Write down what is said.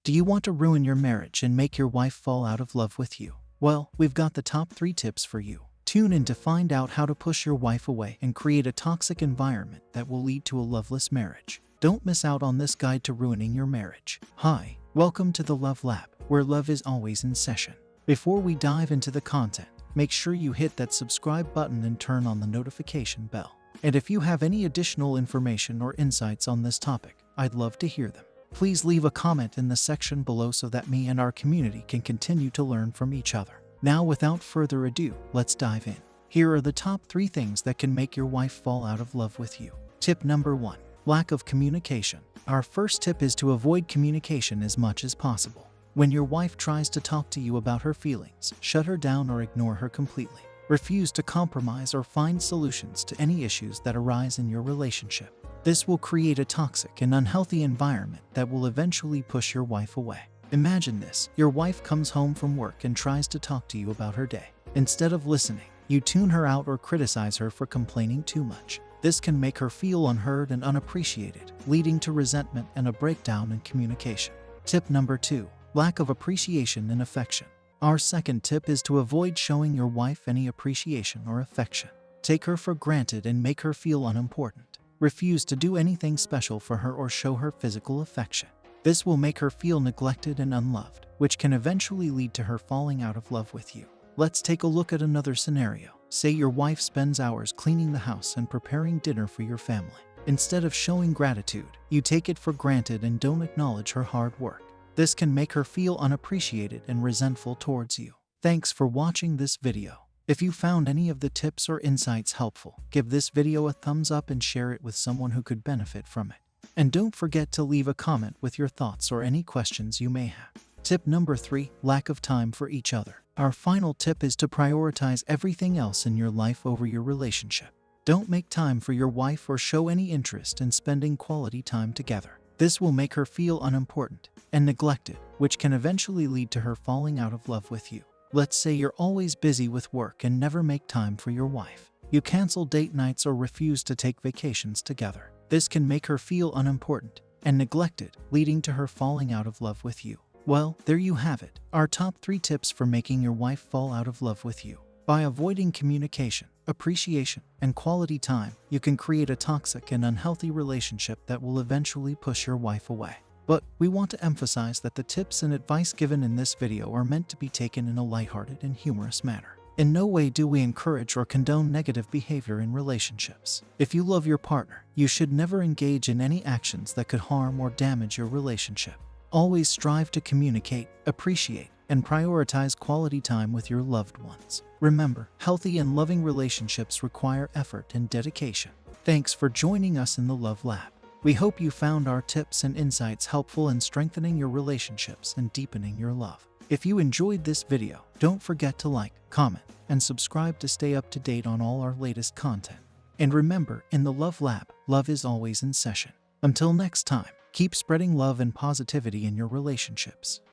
Do you want to ruin your marriage and make your wife fall out of love with you? Well, we've got the top 3 tips for you. Tune in to find out how to push your wife away and create a toxic environment that will lead to a loveless marriage. Don't miss out on this guide to ruining your marriage. Hi, welcome to the Love Lab, where love is always in session. Before we dive into the content, make sure you hit that subscribe button and turn on the notification bell. And if you have any additional information or insights on this topic, I'd love to hear them. Please leave a comment in the section below so that me and our community can continue to learn from each other. Now, without further ado, let's dive in. Here are the top 3 things that can make your wife fall out of love with you. Tip number 1. Lack of communication. Our first tip is to avoid communication as much as possible. When your wife tries to talk to you about her feelings, shut her down or ignore her completely. Refuse to compromise or find solutions to any issues that arise in your relationship. This will create a toxic and unhealthy environment that will eventually push your wife away. Imagine this: your wife comes home from work and tries to talk to you about her day. Instead of listening, you tune her out or criticize her for complaining too much. This can make her feel unheard and unappreciated, leading to resentment and a breakdown in communication. Tip number 2. Lack of appreciation and affection. Our second tip is to avoid showing your wife any appreciation or affection. Take her for granted and make her feel unimportant. Refuse to do anything special for her or show her physical affection. This will make her feel neglected and unloved, which can eventually lead to her falling out of love with you. Let's take a look at another scenario. Say your wife spends hours cleaning the house and preparing dinner for your family. Instead of showing gratitude, you take it for granted and don't acknowledge her hard work. This can make her feel unappreciated and resentful towards you. Thanks for watching this video. If you found any of the tips or insights helpful, give this video a thumbs up and share it with someone who could benefit from it. And don't forget to leave a comment with your thoughts or any questions you may have. Tip number 3. Lack of time for each other. Our final tip is to prioritize everything else in your life over your relationship. Don't make time for your wife or show any interest in spending quality time together. This will make her feel unimportant and neglected, which can eventually lead to her falling out of love with you. Let's say you're always busy with work and never make time for your wife. You cancel date nights or refuse to take vacations together. This can make her feel unimportant and neglected, leading to her falling out of love with you. Well, there you have it, our top 3 tips for making your wife fall out of love with you. By avoiding communication, appreciation, and quality time, you can create a toxic and unhealthy relationship that will eventually push your wife away. But we want to emphasize that the tips and advice given in this video are meant to be taken in a lighthearted and humorous manner. In no way do we encourage or condone negative behavior in relationships. If you love your partner, you should never engage in any actions that could harm or damage your relationship. Always strive to communicate, appreciate, and prioritize quality time with your loved ones. Remember, healthy and loving relationships require effort and dedication. Thanks for joining us in the Love Lab. We hope you found our tips and insights helpful in strengthening your relationships and deepening your love. If you enjoyed this video, don't forget to like, comment, and subscribe to stay up to date on all our latest content. And remember, in the Love Lab, love is always in session. Until next time, keep spreading love and positivity in your relationships.